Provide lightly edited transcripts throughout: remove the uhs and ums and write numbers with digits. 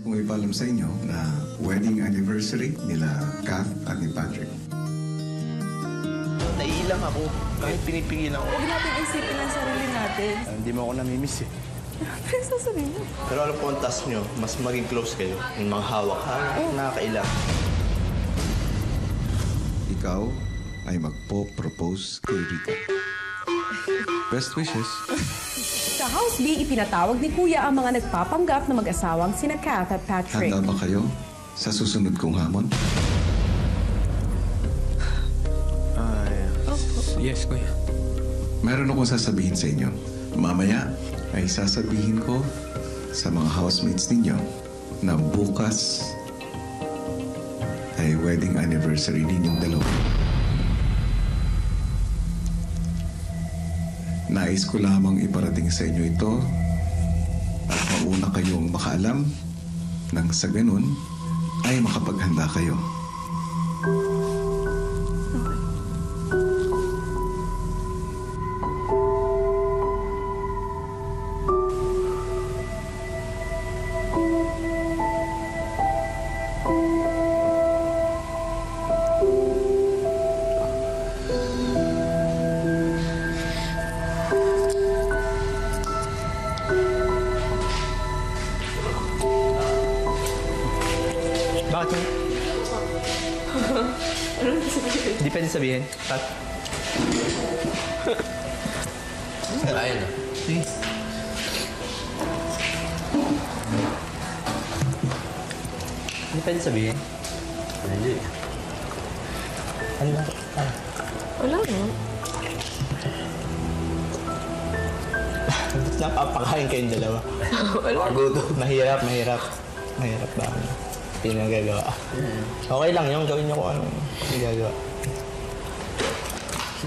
kong ipaalam sa inyo na wedding anniversary nila Kath at ni Patrick. Naiilang ako. Kahit pinipigilan ako. Huwag natin isipin ang sarili natin. Hindi mo ako namimiss eh. Pero sasabihin mo. Pero alam po ang task nyo, mas maging close kayo. Yung mga hawak-hawak, nakakailang. Ikaw ay magpo-propose kay Rika. Best wishes. Sa House B, ipinatawag ni Kuya ang mga nagpapanggap na mag-asawang sina Kath at Patrick. Handa ba kayo sa susunod kong hamon? Yes, Kuya. Meron akong sasabihin sa inyo. Mamaya ay sasabihin ko sa mga housemates ninyo na bukas ay wedding anniversary ninyong dalawa. Nais ko lamang iparating sa inyo ito at mauna kayong makaalam nang sa ganun ay makapaghanda kayo. Bakit? Hindi pwede sabihin. Pat. Ayun na. Please. Hindi pwede sabihin. Hindi. Ano ba? Wala no? Ba't napapakain kayong dalawa? Wala. Mahirap. Mahirap ba? Hindi nagagawa. Okay lang yung gawin niyo kung ano nagagawa.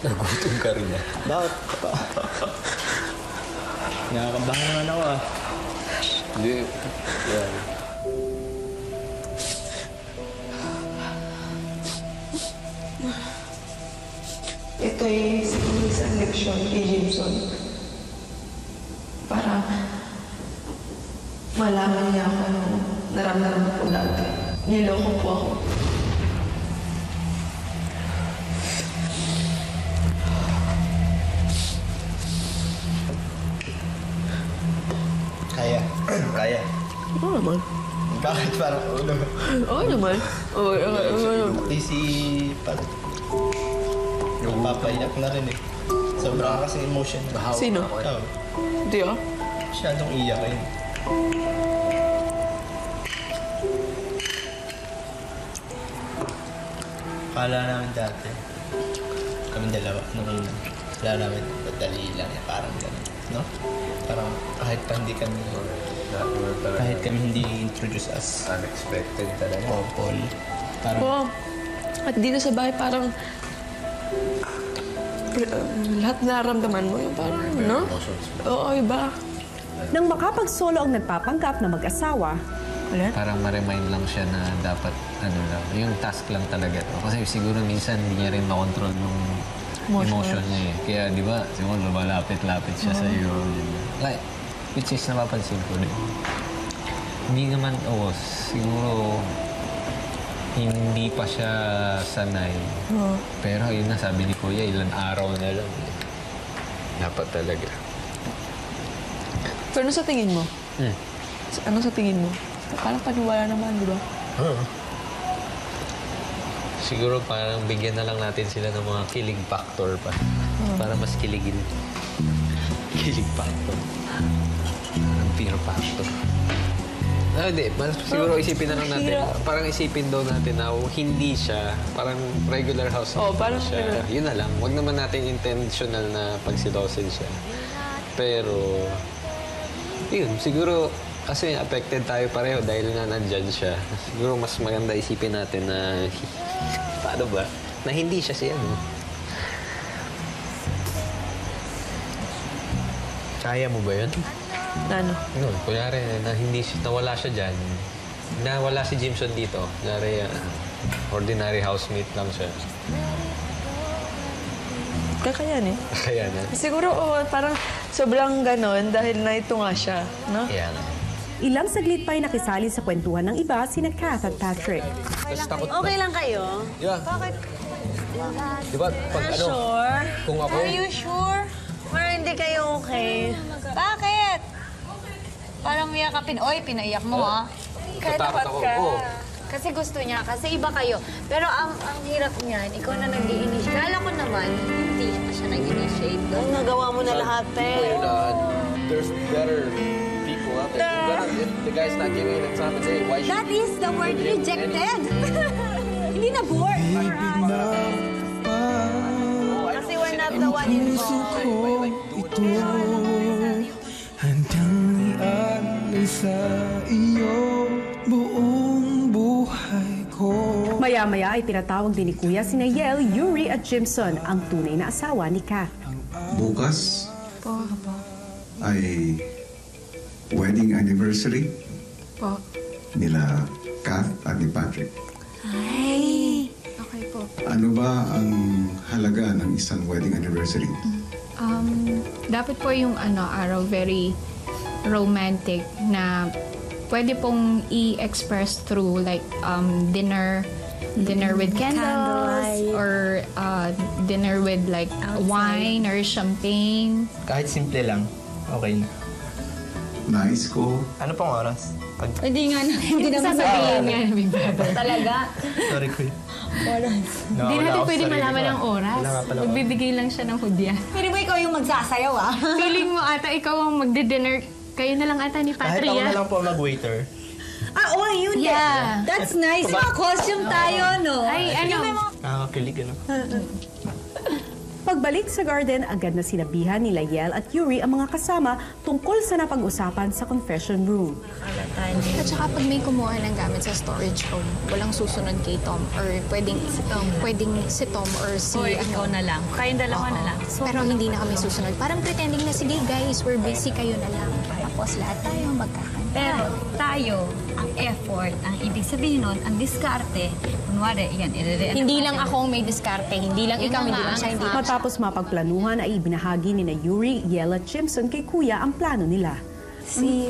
Nagutom ka rin ah. Bakit? Nakakabahan naman ako ah. Hindi. Yan. Ito ay siguro isang leksyon kay Jameson. Para malaman niya kung ano naramdaman ko dati. Niloko po ako. Kaya. Kaya. Oo naman. Bakit parang ulo? Oo naman. Oo. Pati si Pat. Papaiyak na rin eh. Sobrang kasi emotion. Sino? Ikaw. Hindi ah. Masyadong iyak eh. Akala namin dati, kami dalawa, nung una, akala namin madali lang eh, parang gano'n, no? Parang kahit pa hindi kami, kahit kami hindi introduce as Unexpected talaga. couple, parang Oo. At dito sa bahay parang lahat nararamdaman mo yung parang, no? Oo, iba. Nang makapagsolo ang nagpapanggap na mag-asawa, Parang ma-remind lang siya na dapat, ano lang, yung task lang talaga to. Kasi siguro minsan hindi niya rin makontrol yung emotion niya eh. Kaya di ba, siguro lumalapit-lapit siya sa iyo. Like, which is napapansin ko din. Hindi naman, siguro hindi pa siya sanay. Pero yun na, sabi ni Kuya, ilang araw na lang. Dapat talaga. Pero ano sa tingin mo? Ano sa tingin mo? Parang paniwala naman, di ba? Siguro parang bigyan na lang natin sila ng mga kilig factor pa. Para mas kiligin. Kilig factor. Parang fear factor. Hindi. Siguro isipin na lang natin. Parang isipin daw natin na hindi siya. Parang regular housemate parang siya. Yun na lang. Huwag naman natin intentional na pagsilosin siya. Pero, yun. Siguro, kasi affected tayo pareho dahil na nandyan siya. Siguro mas maganda isipin natin na, paano ba? Na hindi siya siya, no? Kaya mo ba yun? Ano? No, kunyari, nawala siya dyan. Nawala si Jameson dito. Kunyari, ordinary housemate lang siya. Kakayan eh. Kaya na. Siguro, parang sobrang ganon dahil na ito nga siya, no? Kaya na. Ilang saglit pa ay nakisali sa kwentuhan ng iba sina Kath at Patrick. Okay lang kayo? Yeah. Bakit? Di ba, pag ano, Sure? kung ako, Are you sure? Parang hindi kayo okay. Bakit? Parang miyakapin. Oy, pinaiyak mo ah. natakot ako. Oo. Kasi gusto niya, kasi iba kayo. Pero ang hirap niyan, ikaw na nag-i-initiate. Kala ko naman, hindi pa siya nag-initiate. Ay, nagawa mo na lahat eh. There's better people out there. If the guy's not giving it time of day, why should That is the word rejected. Hindi na bored. Kasi we're not the one involved. Handang ialay sa iyo buong buhay ko. Maya-maya ay tinatawag din ni Kuya sina Yel, Yuri at Jimson, ang tunay na asawa ni Kath. Bukas ay wedding anniversary nila Kath at ni Patrick. Ay. Okay po. Ano ba ang halaga ng isang wedding anniversary? Dapat po yung araw very romantic na pwede pong i-express through like dinner with candles or dinner with like wine or champagne. Kahit simple lang, okay na. Nais ko Ano pong oras? Hindi naman sasabihin yan, Big Brother. Talaga? Sorry, Kuya. Hindi natin pwede malaman ang oras. Magbibigay lang siya ng hudya. Pwede ba ikaw yung magsasayaw ah? Feeling mo ata ikaw ang magdi-dinner. Kayo na lang ata ni Kahit ako Patria. na lang po mag-waiter. Oh, yun Yeah. That's nice. Mga costume tayo, no? Ay, ano? Nakakakilig, ano? Pagbalik sa garden, agad na sinabihan nila Yel at Yuri ang mga kasama tungkol sa napag-usapan sa confession room. At saka pag may kumuha ng gamit sa storage room, walang susunod kay Tom or pwedeng si Tom or si Ikaw na lang. Kayong dalawa na lang. Pero hindi na kami susunod. Parang pretending na, sige guys, we're busy, kayo na lang. Tapos lahat tayo magkakanta. Pero tayo, ang effort, ang ibig sabihin nun, ang diskarte, kunwari, yan, Hindi lang ako ang may diskarte, hindi lang ikaw, hindi lang siya, hindi lang siya. Matapos mapagplanuhan ay ibinahagi ni na Yuri, Yel at Jimson kay Kuya ang plano nila.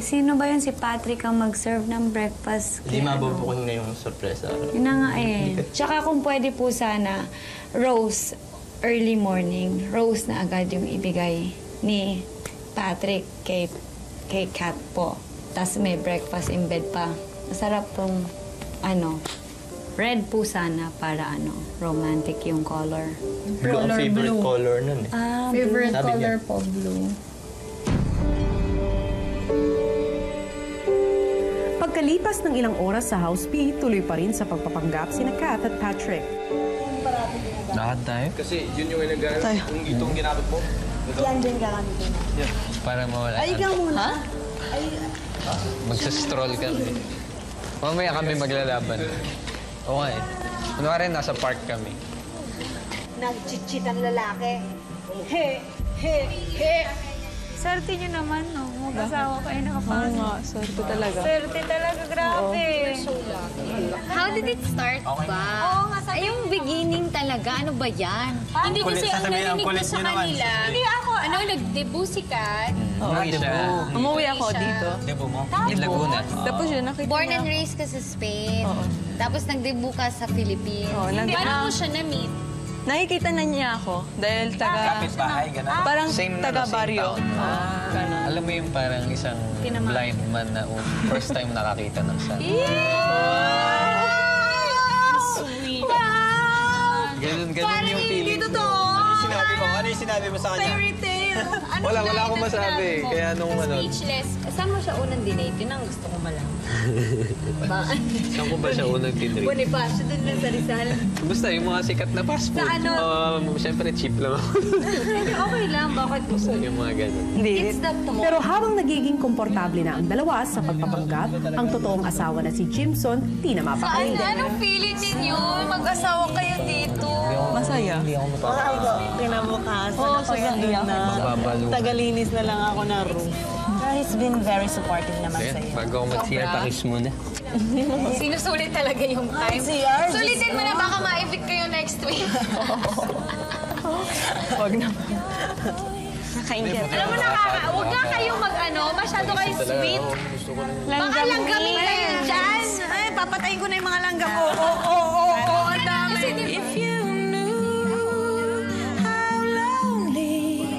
Sino ba yun? Si Patrick ang mag-serve ng breakfast. Hindi mabubukin na yung sorpresa. Yun na nga eh. Tsaka kung pwede po sana, rose, early morning, rose na agad yung ibigay ni Patrick kay Kat po. Tapos may breakfast in bed pa. Masarap pong, red po sana para romantic yung color. Blue ang favorite color nun eh. Favorite Sabi color niya. po, blue. Pagkalipas ng ilang oras sa House B, tuloy pa rin sa pagpapanggap sina Kath at Patrick. Lakad tayo? kasi yun yung kung itong ginamit mo. Yan din gagamitin. Para mawala. Ay, ikaw muna. Magsastroll kami. Mamaya kami maglalaban. Okay. Kunwari nasa park kami. Nag-cheat ang lalaki. He, he, he. Swerte nyo naman, no? Mag-asawa kayo nakapasok. Swerte talaga. Swerte talaga, grabe. How did it start ba? Oo nga, Ay, yung beginning talaga, ano ba yan? Hindi kasi ang narinig ko sa kanila. Hindi ako. Nag-debut si Kat. Umuwi siya. Umuwi ako dito. Debo mo? In Laguna. Tapos yun, nakita Born niya. and raised ka sa Spain. Tapos nag-debut ka sa Philippines. Paano mo siya na-meet? Nakikita na niya ako dahil taga... Kapit-bahay, gano'n. Parang Same na, taga same baryo. town. Alam mo yung parang isang blind man na first time nakakita ng sun. Sweet. Ganun yung feeling ko. Ano yung sinabi mo sa kanya? fairy tale. Wala akong masabi. Kaya nung Speechless. Saan mo siya unang dinate? Yun ang gusto ko malaman. Saan ko ba siya unang tinrate? Bonifacio, dun lang sa Rizal. Basta yung mga sikat na fast food. Sa ano? Siyempre cheap lang ako. Okay lang, bakit mo? Basta yung mga ganun. It's that tomorrow. Pero habang nagiging komportable na ang dalawa sa pagpapanggap, ang totoong asawa na si Jimson di na mapakali. Anong feeling ninyo? Mag-asawa kayo dito. Masaya. Kinabukasan. Oo, sobrang iyak. Mababalo. Tagalinis na lang ako na room. He's been very supportive naman Ayan, sa'yo. bago ako mag-CR, pakis muna. Sinusulit talaga yung time. CR? Sulitin mo na, baka ma-evict kayo next week. Wag naman. Nakakaingit. Alam mo, huwag nga kayong masyado kayong sweet. Baka langgamin kayo dyan. Ay, papatayin ko na yung mga langgam. Oo, ang dami. If you knew how lonely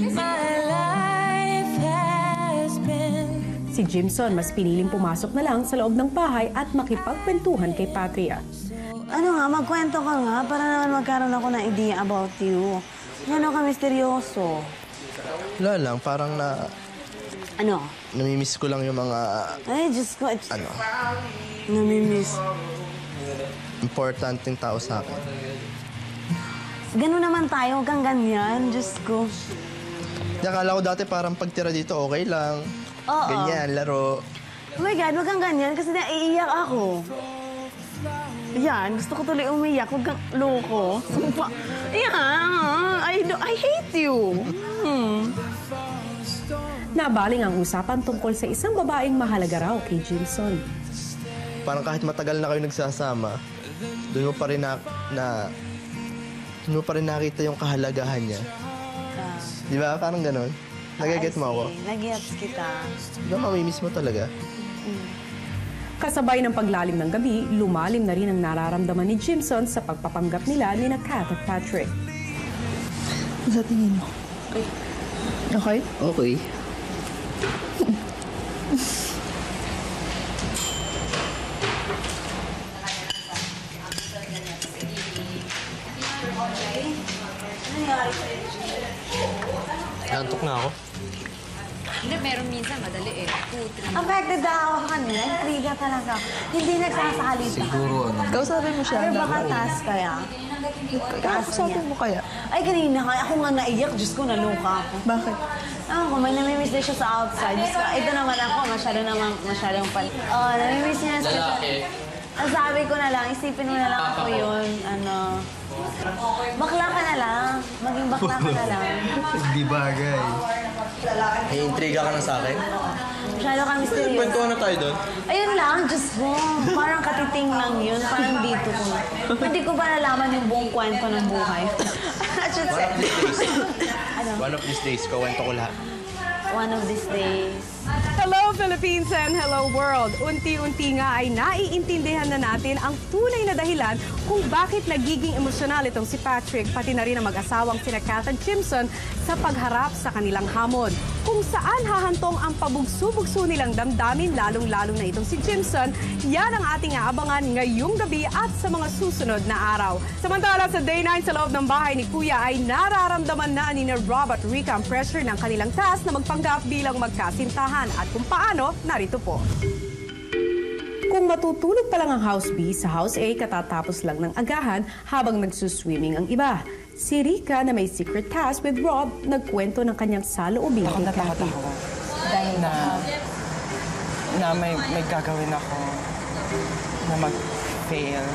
my life has been. Si Jimson mas piniling pumasok na lang sa loob ng bahay at makipagkwentuhan kay Patria. Ano nga, magkwento ka nga para naman magkaroon ako ng idea about you. Ano ka misteryoso? Wala lang, parang Ano? namimiss ko lang yung mga Ay, Diyos ko. Namimiss. importanteng tao sa akin. Ganun naman tayo, huwag kang ganyan. Diyos ko. Di, akala ko dati parang pagtira dito okay lang. Oo. Ganyan, laro. Oh my God, huwag kang ganyan kasi naiiyak ako. Yan, gusto ko tuloy umiyak. Huwag kang loko. Yan, I hate you. Nabaling ang usapan tungkol sa isang babaeng mahalaga raw kay Jimson. Parang kahit matagal na kayo nagsasama, doon mo pa rin doon mo pa rin nakita yung kahalagahan niya. Di ba? Parang ganon. Nagaget mo ako. Nag-gets kita. Di ba mamimiss mo talaga? Kasabay ng paglalim ng gabi, lumalim na rin ang nararamdaman ni Jimson sa pagpapanggap nila ni Kat at Patrick. Sa tingin mo? Okay? Okay. Nantok na ako. Hindi, meron minsan madali eh. 2, 3. Affected na ako kanina. Intriga talaga. Hindi nagsasalita. Siguro Kausapin mo siya. Pero baka taas kaya. Kausapin mo kaya? Ay, kanina kaya. Ako nga naiyak. Diyos ko, naluka ako. Bakit? Ako, may namimiss na siya sa outside. Diyos ko, ito naman ako. Masyadong namimiss niya. Ang sabi ko na lang, isipin mo na lang ako yun. Bakla ka na lang. Maging bakla ka na lang. Hindi bagay. May intriga ka na sa akin? Masyado kang misteryoso. Kwentuhan na tayo doon. Ayun lang, just parang katiting lang yun. Parang dito ko. Hindi ko pa nalaman yung buong kwento ng buhay. I should say. One of these days, kawento ko lahat. One of these days. Hello Philippines and hello world! Unti-unti nga ay naiintindihan na natin ang tunay na dahilan kung bakit nagiging emosyonal itong si Patrick, pati na rin ang mag-asawang sina Kat at Jimson sa pagharap sa kanilang hamon. Kung saan hahantong ang pabugso-bugso nilang damdamin, lalong-lalo na itong si Jimson, yan ang ating aabangan ngayong gabi at sa mga susunod na araw. Samantala sa Day 9 sa loob ng bahay ni Kuya ay nararamdaman na ni Rob at Rica ang pressure ng kanilang task na magpanggap bilang magkasintahan. At kung paano, narito po. Kung matutulog pa lang ang House B, sa House A katatapos lang ng agahan habang nagsuswimming ang iba. Si Rica na may secret task with Rob, nagkwento ng kanyang saloobin kay Kathy. Dahil na may gagawin ako na mag-fail.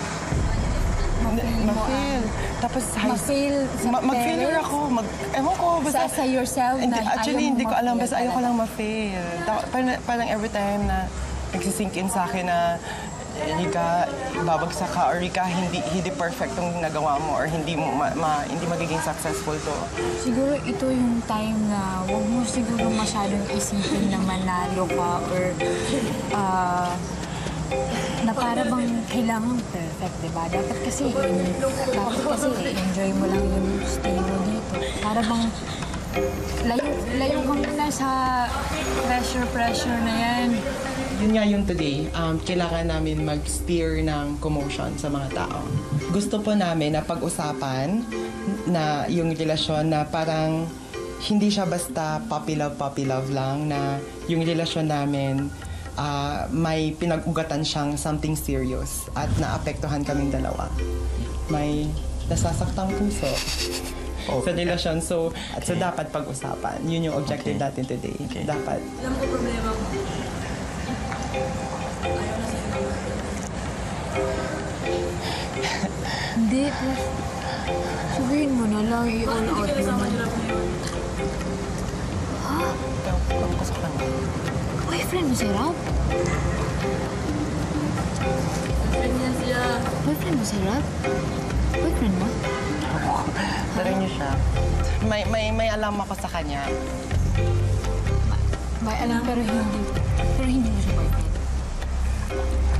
Ma-fail. Tapos mag-failure ako. Ewan ko. Basta, sa yourself na actually, hindi ko alam. Basta mag-fail ayoko lang ma-fail. Parang every time na nagsisink in sa akin na Rika, babagsak ka, or Rika, hindi perfect yung nagawa mo, or hindi magiging successful to. Siguro ito yung time na huwag mo siguro masyadong isipin na manalo ka or na para bang kailangan perfect, diba? Dapat kasi enjoy mo lang yung stay mo dito. Para bang layo ka muna sa pressure na yan. Yun nga yung today, kailangan namin mag-steer ng commotion sa mga tao. Gusto po namin na pag-usapan na yung relasyon na parang hindi siya basta puppy love lang, na yung relasyon namin may pinag-ugatan siyang something serious at naapektuhan kaming dalawa. May nasasaktang puso sa relasyon. So dapat pag-usapan. Yun yung objective natin today. Dapat. Alam ko problema mo. Hindi. Sabihin mo na lang, i-all out mo. Ha? Boyfriend mo si Rob? Boyfriend niya siya. Boyfriend mo si Rob? Boyfriend mo? Pero niyo siya. May alam ako sa kanya. May alam pero hindi mo siya boyfriend.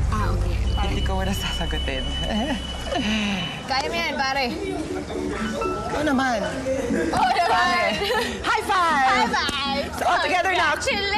Okay. Hindi ko wala sasagutin. Kaya mo yan, pare. Oo naman. Oo naman. High five! High five! So, all together now. Congratulations!